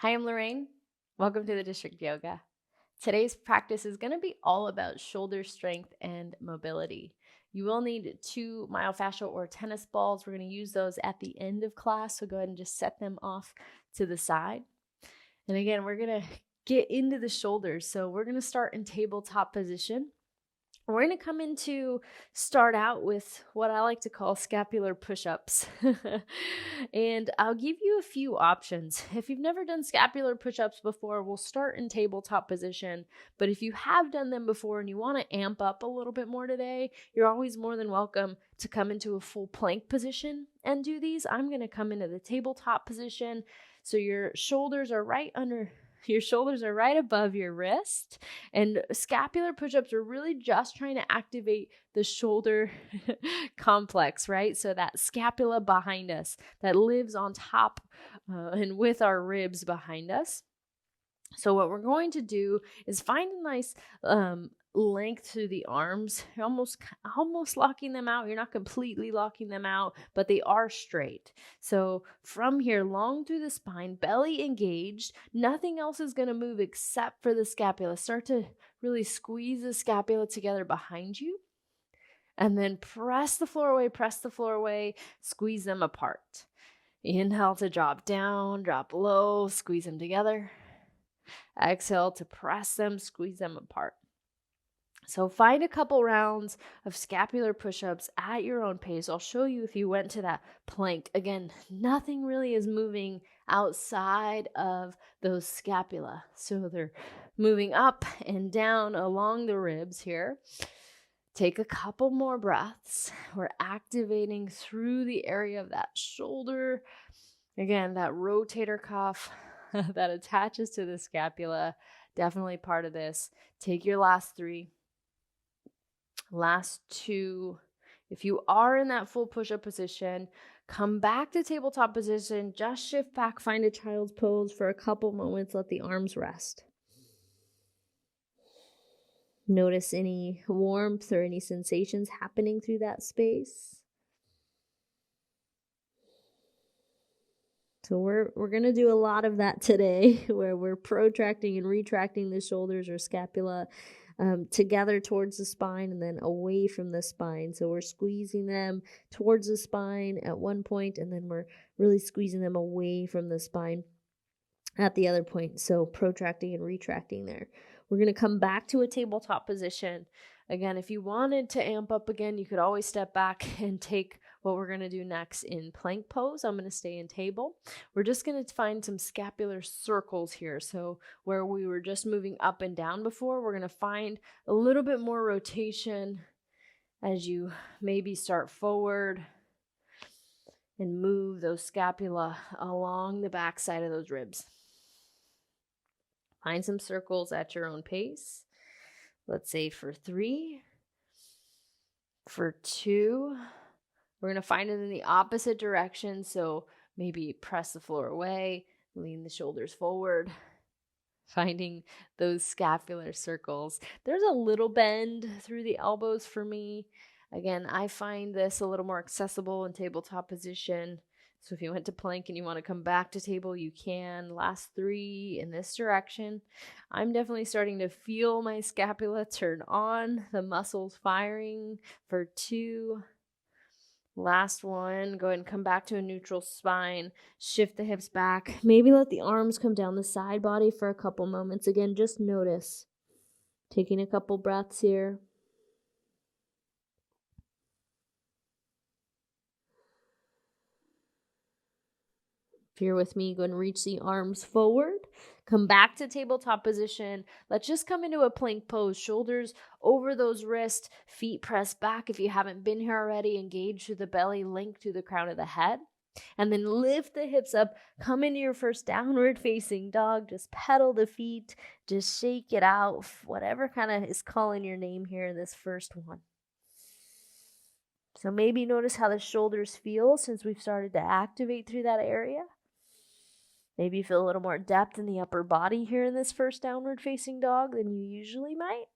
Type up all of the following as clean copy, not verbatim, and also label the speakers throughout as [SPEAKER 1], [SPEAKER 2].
[SPEAKER 1] Hi, I'm Lorraine. Welcome to the District Yoga. Today's practice is going to be all about shoulder strength and mobility. You will need two myofascial or tennis balls. We're going to use those at the end of class, so go ahead and just set them off to the side. And again, we're going to get into the shoulders. So we're going to start in tabletop position. We're going to come into start out with what I like to call scapular push-ups. And I'll give you a few options. If you've never done scapular push-ups before, we'll start in tabletop position. But if you have done them before and you want to amp up a little bit more today, you're always more than welcome to come into a full plank position and do these. I'm going to come into the tabletop position. So your shoulders are right above your wrist. And scapular push-ups are really just trying to activate the shoulder complex, right? So that scapula behind us that lives on top and with our ribs behind us. So what we're going to do is find a nice length through the arms. You're almost locking them out. You're not completely locking them out, but they are straight. So from here, long through the spine, belly engaged. Nothing else is going to move except for the scapula. Start to really squeeze the scapula together behind you. And then press the floor away, squeeze them apart. Inhale to drop down, drop low, squeeze them together. Exhale to press them, squeeze them apart. So find a couple rounds of scapular push-ups at your own pace. I'll show you if you went to that plank. Again, nothing really is moving outside of those scapula. So they're moving up and down along the ribs here. Take a couple more breaths. We're activating through the area of that shoulder. Again, that rotator cuff that attaches to the scapula, definitely part of this. Take your last three, last two. If you are in that full push-up position, come back to tabletop position, just shift back, find a child's pose for a couple moments, let the arms rest. Notice any warmth or any sensations happening through that space. So we're going to do a lot of that today, where we're protracting and retracting the shoulders or scapula together towards the spine and then away from the spine. So we're squeezing them towards the spine at one point, and then we're really squeezing them away from the spine at the other point. So protracting and retracting there. We're going to come back to a tabletop position. Again, if you wanted to amp up again, you could always step back and take what we're going to do next in plank pose. I'm going to stay in table. We're just going to find some scapular circles here. So where we were just moving up and down before, we're going to find a little bit more rotation as you maybe start forward and move those scapula along the back side of those ribs. Find some circles at your own pace. Let's say for 3, for 2, we're going to find it in the opposite direction. So maybe press the floor away, lean the shoulders forward, finding those scapular circles. There's a little bend through the elbows for me. Again, I find this a little more accessible in tabletop position. So if you went to plank and you want to come back to table, you can. Last 3 in this direction. I'm definitely starting to feel my scapula turn on, the muscles firing for 2. Last one, go ahead and come back to a neutral spine. Shift the hips back. Maybe let the arms come down the side body for a couple moments. Again, just notice. Taking a couple breaths here. If you're with me, go ahead and reach the arms forward. Come back to tabletop position. Let's just come into a plank pose. Shoulders over those wrists, feet pressed back. If you haven't been here already, engage through the belly, link to the crown of the head. And then lift the hips up. Come into your first downward facing dog. Just pedal the feet. Just shake it out. Whatever kind of is calling your name here in this first one. So maybe notice how the shoulders feel since we've started to activate through that area. Maybe you feel a little more depth in the upper body here in this first downward facing dog than you usually might.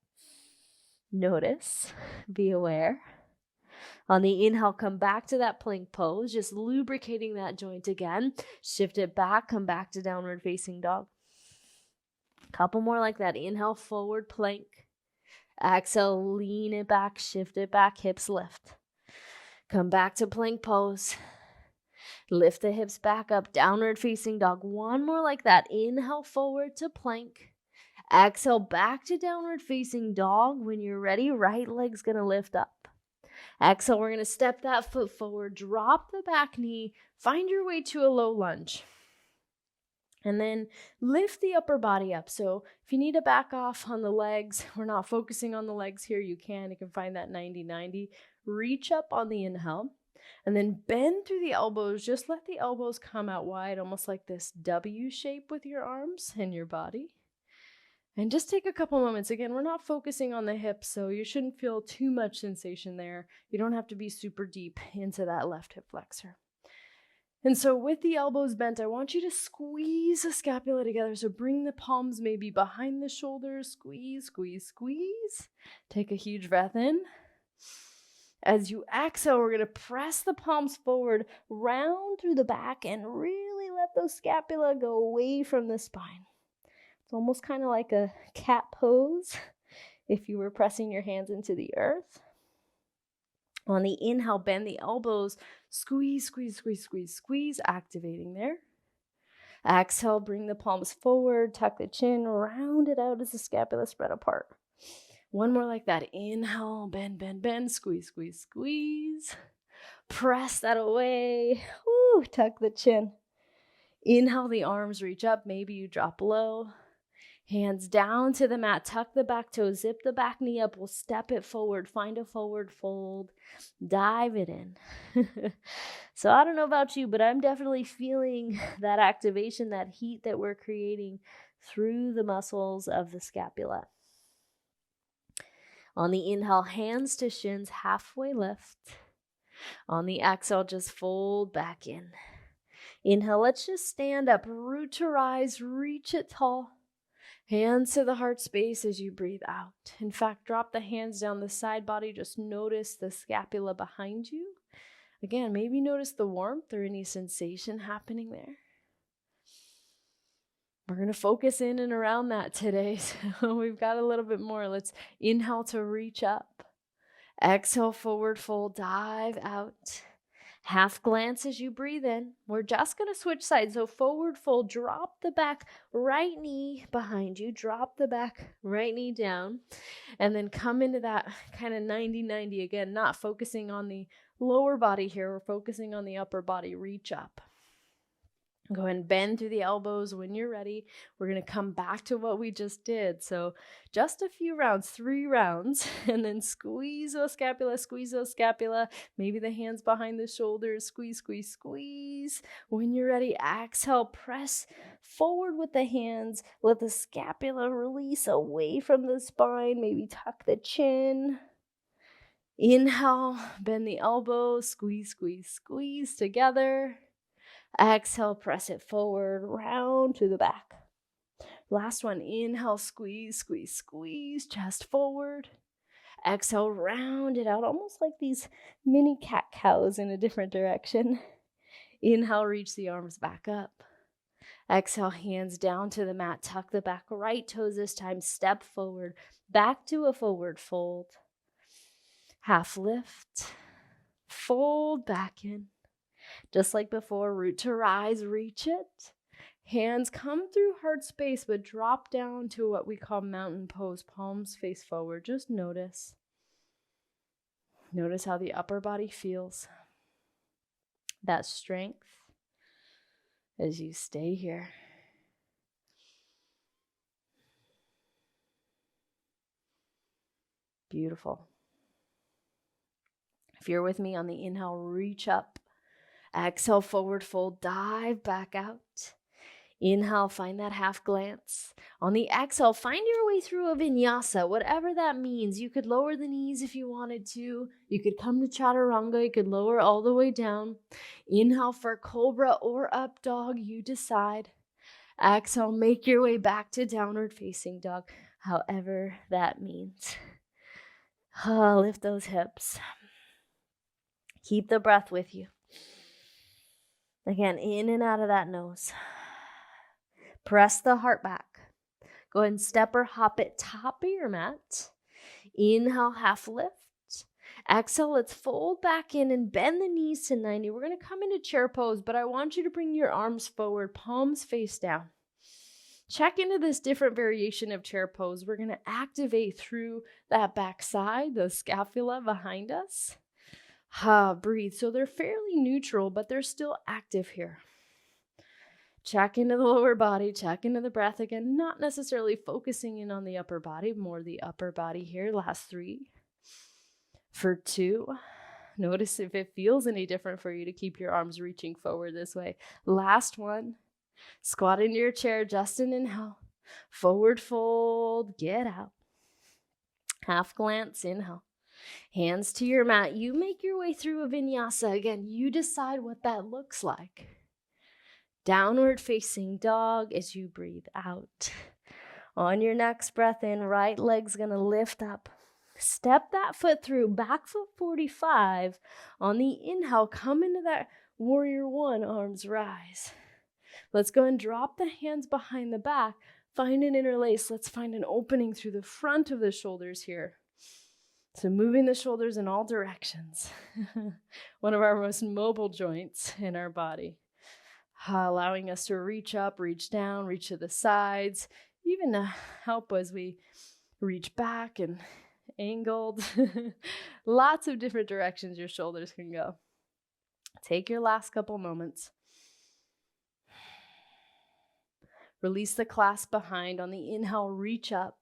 [SPEAKER 1] Notice, be aware. On the inhale, come back to that plank pose, just lubricating that joint again. Shift it back, come back to downward facing dog. Couple more like that. Inhale, forward plank. Exhale, lean it back, shift it back, hips lift. Come back to plank pose. Lift the hips back up, downward facing dog. One more like that. Inhale, forward to plank. Exhale, back to downward facing dog. When you're ready, right leg's going to lift up. Exhale, we're going to step that foot forward, drop the back knee, find your way to a low lunge. And then lift the upper body up. So if you need to back off on the legs, we're not focusing on the legs here. You can find that 90-90. Reach up on the inhale and then bend through the elbows. Just let the elbows come out wide, almost like this W shape with your arms and your body. And just take a couple moments. Again, we're not focusing on the hips, so you shouldn't feel too much sensation there. You don't have to be super deep into that left hip flexor. And so with the elbows bent, I want you to squeeze the scapula together. So bring the palms maybe behind the shoulders. Squeeze, squeeze, squeeze. Take a huge breath in. As you exhale, we're going to press the palms forward, round through the back, and really let those scapula go away from the spine. It's almost kind of like a cat pose if you were pressing your hands into the earth. On the inhale, bend the elbows, squeeze, squeeze, squeeze, squeeze, squeeze, activating there. Exhale, bring the palms forward, tuck the chin, round it out as the scapula spread apart. One more like that. Inhale, bend, bend, bend, squeeze, squeeze, squeeze. Press that away. Woo, tuck the chin. Inhale, the arms reach up. Maybe you drop low. Hands down to the mat, tuck the back toe, zip the back knee up, we'll step it forward, find a forward fold, dive it in. So I don't know about you, but I'm definitely feeling that activation, that heat that we're creating through the muscles of the scapula. On the inhale, hands to shins, halfway lift. On the exhale, just fold back in. Inhale, let's just stand up, root to rise, reach it tall. Hands to the heart space as you breathe out. In fact, drop the hands down the side body. Just notice the scapula behind you. Again, maybe notice the warmth or any sensation happening there. We're going to focus in and around that today. So we've got a little bit more. Let's inhale to reach up. Exhale, forward fold, dive out. Half glance as you breathe in. We're just going to switch sides. So forward fold, drop the back right knee behind you. Drop the back right knee down. And then come into that kind of 90-90. Again, not focusing on the lower body here. We're focusing on the upper body. Reach up. Go ahead and bend through the elbows when you're ready. We're going to come back to what we just did. So just a few rounds, 3 rounds, and then squeeze those scapula. Maybe the hands behind the shoulders. Squeeze, squeeze, squeeze. When you're ready, exhale, press forward with the hands. Let the scapula release away from the spine. Maybe tuck the chin. Inhale, bend the elbows. Squeeze, squeeze, squeeze together. Exhale, press it forward, round to the back. Last one, inhale, squeeze, squeeze, squeeze, chest forward. Exhale, round it out, almost like these mini cat-cows in a different direction. Inhale, reach the arms back up. Exhale, hands down to the mat, tuck the back right toes this time, step forward, back to a forward fold. Half lift, fold back in. Just like before, root to rise, reach it. Hands come through heart space, but drop down to what we call mountain pose, palms face forward. Just notice. Notice how the upper body feels. That strength as you stay here. Beautiful. If you're with me on the inhale, reach up. Exhale, forward fold, dive back out. Inhale, find that half glance. On the exhale, find your way through a vinyasa, whatever that means. You could lower the knees if you wanted to. You could come to chaturanga. You could lower all the way down. Inhale for cobra or up dog, you decide. Exhale, make your way back to downward facing dog, however that means. Lift those hips. Keep the breath with you. Again, in and out of that nose. Press the heart back. Go ahead and step or hop it top of your mat. Inhale, half lift. Exhale, let's fold back in and bend the knees to 90. We're going to come into chair pose, but I want you to bring your arms forward, palms face down. Check into this different variation of chair pose. We're going to activate through that back side, the scapula behind us. Breathe. So they're fairly neutral, but they're still active here. Check into the lower body, check into the breath again, not necessarily focusing in on the upper body, more the upper body here. Last 3. For 2, notice if it feels any different for you to keep your arms reaching forward this way. Last 1, squat into your chair, just an inhale. Forward fold, get out. Half glance, inhale. Hands to your mat. You make your way through a vinyasa. Again, you decide what that looks like. Downward facing dog as you breathe out. On your next breath in, right leg's going to lift up. Step that foot through, back foot 45. On the inhale, come into that warrior 1, arms rise. Let's go and drop the hands behind the back. Find an interlace. Let's find an opening through the front of the shoulders here. So moving the shoulders in all directions. One of our most mobile joints in our body. Allowing us to reach up, reach down, reach to the sides, even help as we reach back and angled. Lots of different directions your shoulders can go. Take your last couple moments. Release the clasp behind. On the inhale, reach up.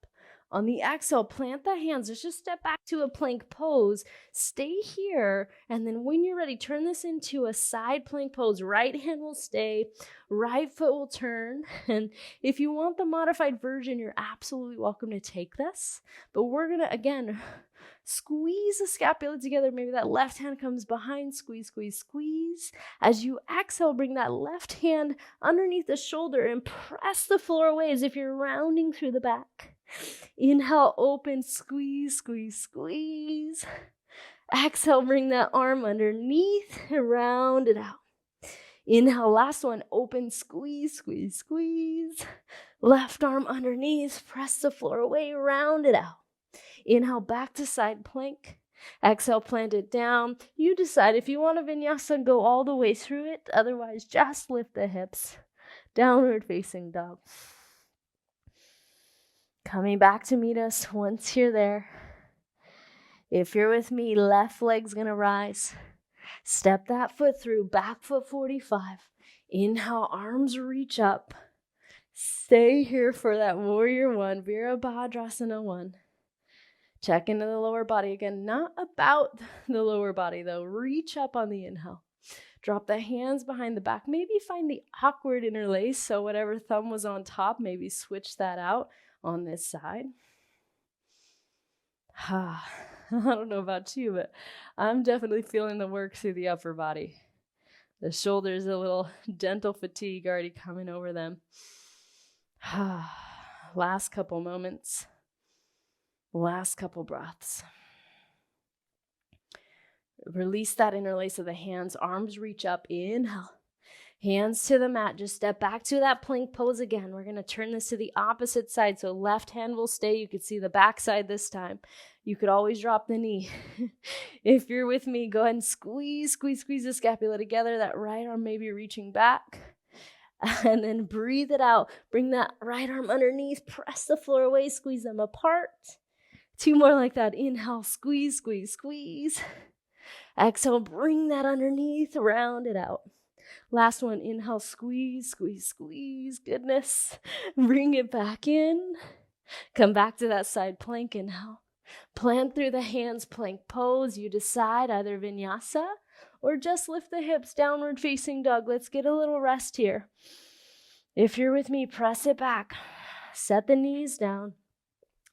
[SPEAKER 1] On the exhale, plant the hands. Let's just step back to a plank pose. Stay here. And then when you're ready, turn this into a side plank pose. Right hand will stay. Right foot will turn. And if you want the modified version, you're absolutely welcome to take this. But we're going to, again, squeeze the scapula together. Maybe that left hand comes behind. Squeeze, squeeze, squeeze. As you exhale, bring that left hand underneath the shoulder and press the floor away as if you're rounding through the back. Inhale, open, squeeze, squeeze, squeeze. Exhale, bring that arm underneath and round it out. Inhale, last one, open, squeeze, squeeze, squeeze. Left arm underneath, press the floor away, round it out. Inhale, back to side plank. Exhale, plant it down. You decide if you want a vinyasa, go all the way through it. Otherwise, just lift the hips. Downward facing dog. Coming back to meet us once you're there. If you're with me, left leg's going to rise. Step that foot through, back foot 45. Inhale, arms reach up. Stay here for that warrior 1, Virabhadrasana 1. Check into the lower body again. Not about the lower body though. Reach up on the inhale. Drop the hands behind the back. Maybe find the awkward interlace. So whatever thumb was on top, maybe switch that out on this side. I don't know about you, but I'm definitely feeling the work through the upper body. The shoulders, a little dental fatigue already coming over them. Last couple moments. Last couple breaths. Release that interlace of the hands. Arms reach up. Inhale. Hands to the mat. Just step back to that plank pose again. We're going to turn this to the opposite side. So left hand will stay. You could see the back side this time. You could always drop the knee. If you're with me, go ahead and squeeze, squeeze, squeeze the scapula together. That right arm maybe reaching back. And then breathe it out. Bring that right arm underneath. Press the floor away. Squeeze them apart. 2 more like that. Inhale, squeeze, squeeze, squeeze. Exhale, bring that underneath. Round it out. Last one, inhale, squeeze, squeeze, squeeze. Goodness. Bring it back in. Come back to that side plank, inhale. Plant through the hands, plank pose. You decide either vinyasa or just lift the hips, downward facing dog. Let's get a little rest here. If you're with me, press it back. Set the knees down.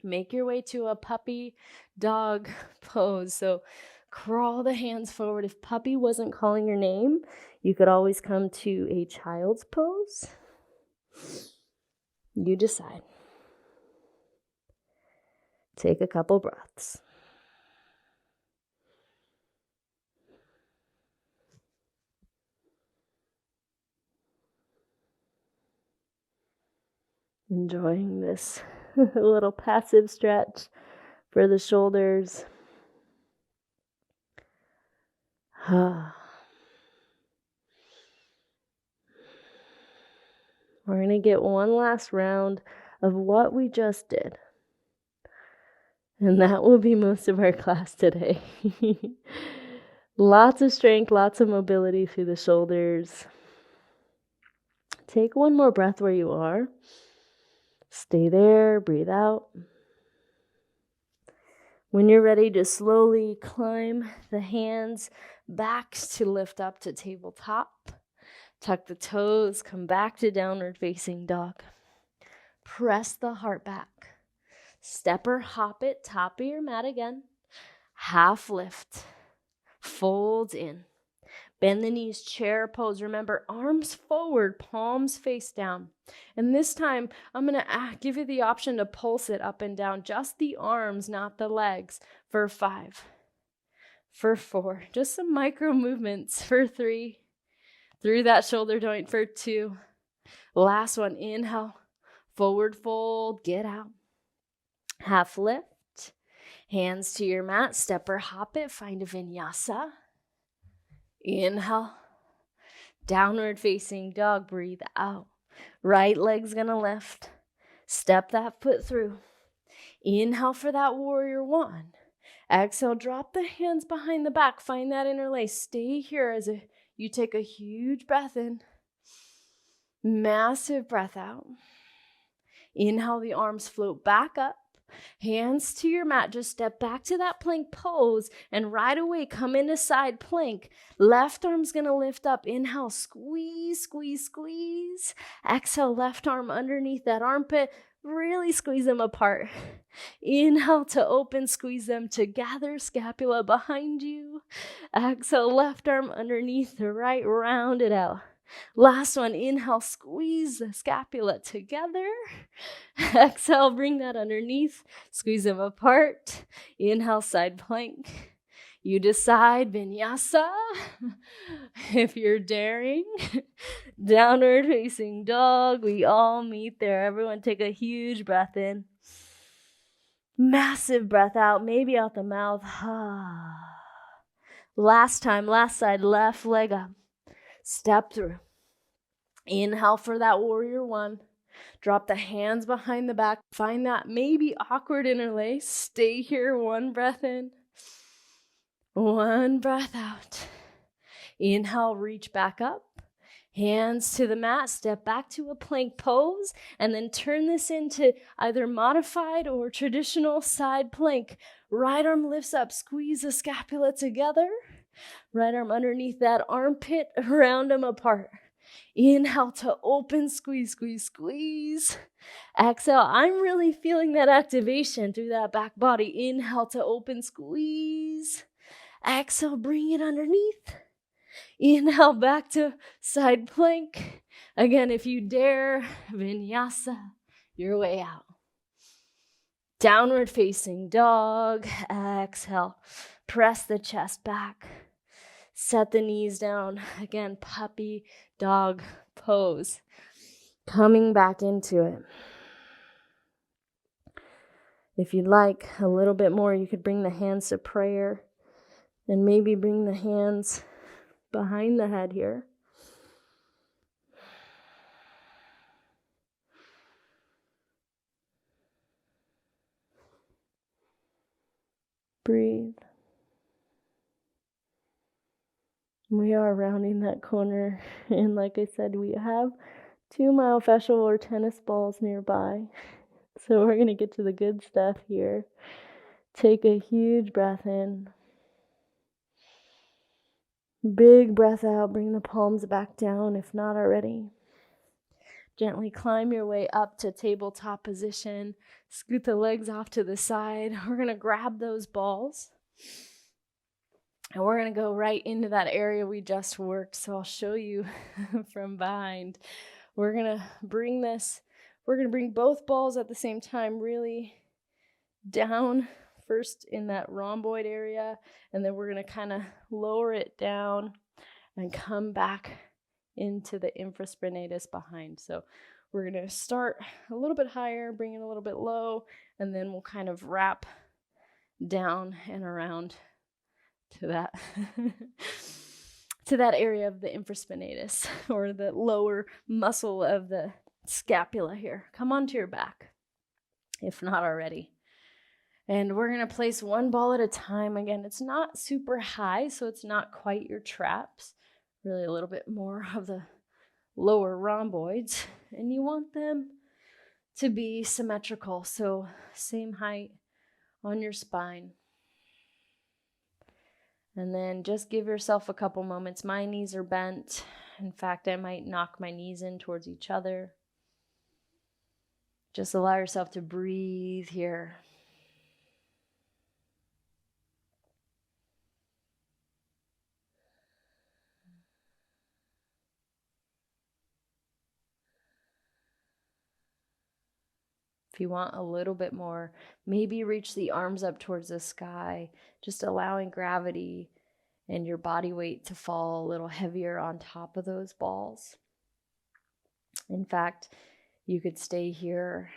[SPEAKER 1] Make your way to a puppy dog pose. So crawl the hands forward. If puppy wasn't calling your name, you could always come to a child's pose. You decide. Take a couple breaths. Enjoying this little passive stretch for the shoulders. We're going to get one last round of what we just did. And that will be most of our class today. Lots of strength, lots of mobility through the shoulders. Take one more breath where you are. Stay there, breathe out. When you're ready to slowly climb the hands back to lift up to tabletop. Tuck the toes, come back to downward facing dog. Press the heart back. Step or hop it, top of your mat again. Half lift. Fold in. Bend the knees, chair pose. Remember, arms forward, palms face down. And this time, I'm going to give you the option to pulse it up and down. Just the arms, not the legs. For 5. For 4. Just some micro movements. For 3. Through that shoulder joint. For 2. Last one. Inhale. Forward fold. Get out. Half lift. Hands to your mat. Step or hop it. Find a vinyasa. Inhale. Downward facing dog. Breathe out. Right leg's gonna lift. Step that foot through. Inhale for that warrior 1. Exhale, drop the hands behind the back. Find that interlace. Stay here as you take a huge breath in. Massive breath out. Inhale, the arms float back up. Hands to your mat. Just step back to that plank pose and right away come into side plank. Left arm's going to lift up. Inhale, squeeze, squeeze, squeeze. Exhale, left arm underneath that armpit. Really squeeze them apart. Inhale to open, squeeze them together. Scapula behind you. Exhale, left arm underneath the right, round it out. Last one, inhale, squeeze the scapula together. Exhale, bring that underneath, squeeze them apart. Inhale, side plank. You decide, vinyasa, if you're daring. Downward facing dog, we all meet there. Everyone take a huge breath in. Massive breath out, maybe out the mouth. Last time, last side, left leg up. Step through. Inhale for that warrior 1. Drop the hands behind the back. Find that maybe awkward interlace. Stay here. 1 breath in. 1 breath out. Inhale, reach back up. Hands to the mat. Step back to a plank pose. And then turn this into either modified or traditional side plank. Right arm lifts up. Squeeze the scapula together. Right arm underneath that armpit, round them apart. Inhale to open, squeeze, squeeze, squeeze. Exhale, I'm really feeling that activation through that back body. Inhale to open, squeeze. Exhale, bring it underneath. Inhale back to side plank. Again, if you dare, vinyasa, your way out. Downward facing dog. Exhale, press the chest back. Set the knees down. Again, puppy dog pose. Coming back into it. If you'd like a little bit more, you could bring the hands to prayer and maybe bring the hands behind the head here. Breathe. We are rounding that corner, and like I said, we have 2 myofascial or tennis balls nearby. So we're going to get to the good stuff here. Take a huge breath in. Big breath out. Bring the palms back down if not already. Gently climb your way up to tabletop position. Scoot the legs off to the side. We're going to grab those balls. And we're going to go right into that area we just worked. So I'll show you from behind. We're going to bring both balls at the same time, really down first in that rhomboid area. And then we're going to kind of lower it down and come back into the infraspinatus behind. So We're going to start a little bit higher, bring it a little bit low, and then we'll kind of wrap down and around to that to that area of the infraspinatus, or the lower muscle of the scapula here. Come onto your back, if not already. And we're going to place one ball at a time. Again, it's not super high, so it's not quite your traps. Really a little bit more of the lower rhomboids. And you want them to be symmetrical, so same height on your spine. And then just give yourself a couple moments. My knees are bent. In fact, I might knock my knees in towards each other. Just allow yourself to breathe here. If you want a little bit more, maybe reach the arms up towards the sky, just allowing gravity and your body weight to fall a little heavier on top of those balls. In fact, you could stay here.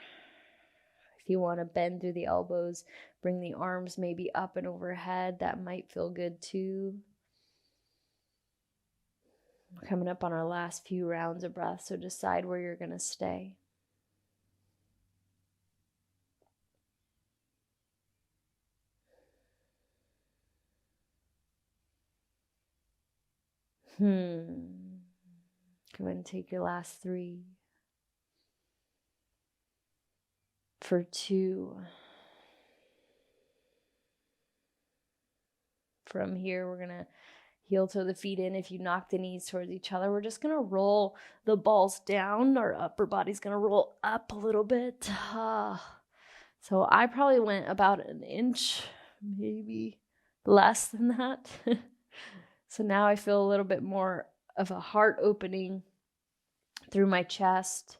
[SPEAKER 1] If you want to bend through the elbows, bring the arms maybe up and overhead. That might feel good too. We're coming up on our last few rounds of breath, so decide where you're going to stay. Go ahead and take your last 3. For 2. From here, we're going to heel toe the feet in. If you knock the knees towards each other, we're just going to roll the balls down. Our upper body's going to roll up a little bit. So I probably went about an inch, maybe less than that. So now I feel a little bit more of a heart opening through my chest.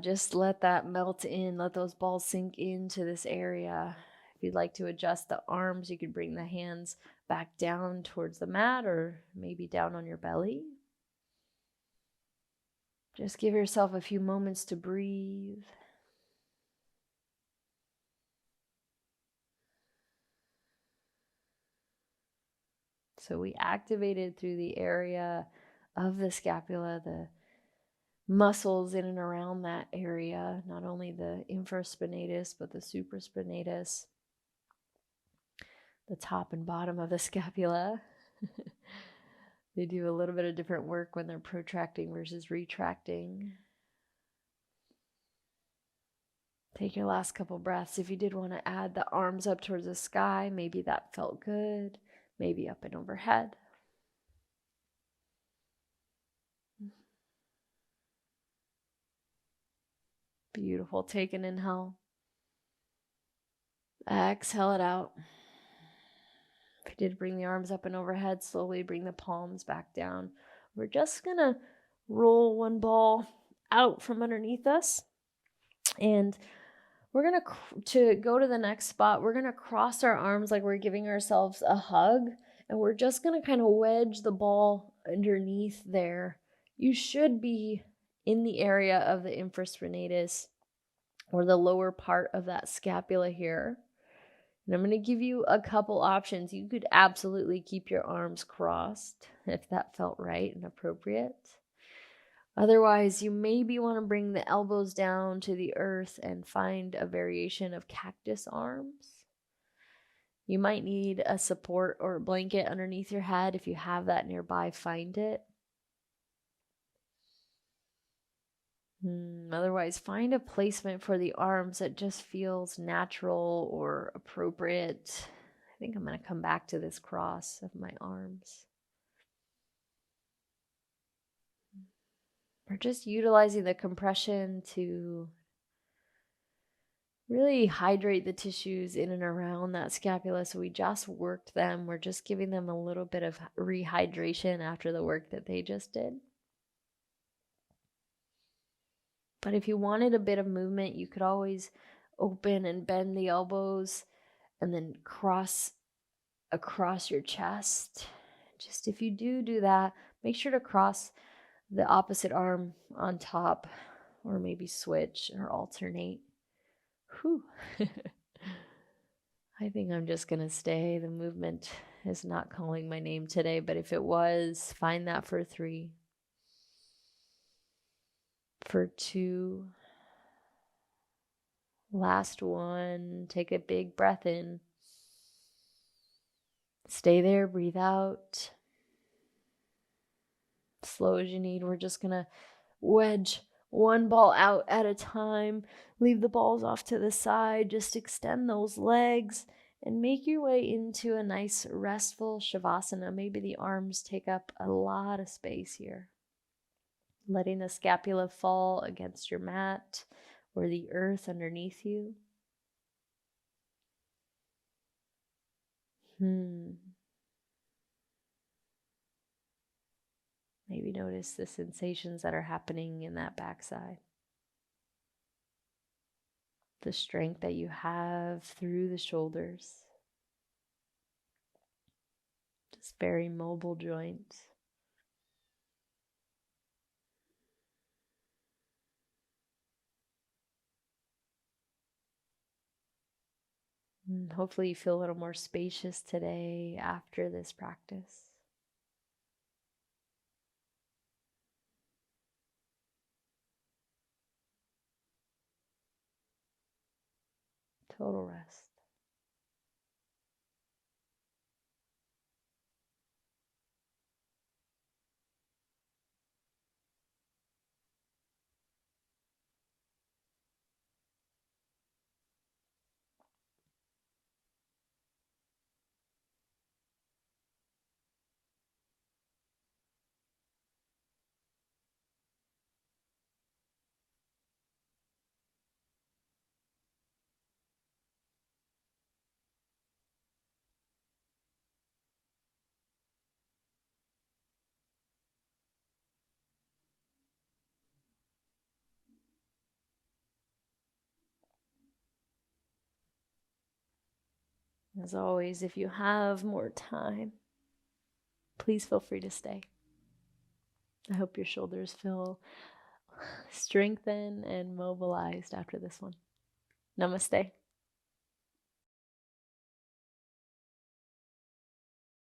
[SPEAKER 1] Just let that melt in. Let those balls sink into this area. If you'd like to adjust the arms, you could bring the hands back down towards the mat, or maybe down on your belly. Just give yourself a few moments to breathe. So we activated through the area of the scapula, the muscles in and around that area, not only the infraspinatus, but the supraspinatus, the top and bottom of the scapula. They do a little bit of different work when they're protracting versus retracting. Take your last couple breaths. If you did want to add the arms up towards the sky, maybe that felt good. Maybe up and overhead. Beautiful. Take an inhale. Exhale it out. If you did bring the arms up and overhead, slowly bring the palms back down. We're just going to roll one ball out from underneath us. And we're going to go to the next spot, we're going to cross our arms like we're giving ourselves a hug. And we're just going to kind of wedge the ball underneath there. You should be in the area of the infraspinatus, or the lower part of that scapula here. And I'm going to give you a couple options. You could absolutely keep your arms crossed if that felt right and appropriate. Otherwise, you maybe want to bring the elbows down to the earth and find a variation of cactus arms. You might need a support or a blanket underneath your head. If you have that nearby, find it. Otherwise, find a placement for the arms that just feels natural or appropriate. I think I'm going to come back to this cross of my arms. We're just utilizing the compression to really hydrate the tissues in and around that scapula. So we just worked them. We're just giving them a little bit of rehydration after the work that they just did. But if you wanted a bit of movement, you could always open and bend the elbows and then cross across your chest. Just if you do that, make sure to cross the opposite arm on top, or maybe switch or alternate. Whew. I think I'm just going to stay. The movement is not calling my name today, but if it was, find that for 3. For 2. Last one. Take a big breath in. Stay there, breathe out. Slow as you need. We're just going to wedge one ball out at a time. Leave the balls off to the side. Just extend those legs and make your way into a nice restful shavasana. Maybe the arms take up a lot of space here. Letting the scapula fall against your mat or the earth underneath you. Maybe notice the sensations that are happening in that backside. The strength that you have through the shoulders. Just very mobile joints. And hopefully you feel a little more spacious today after this practice. Total rest. As always, if you have more time, please feel free to stay. I hope your shoulders feel strengthened and mobilized after this one. Namaste.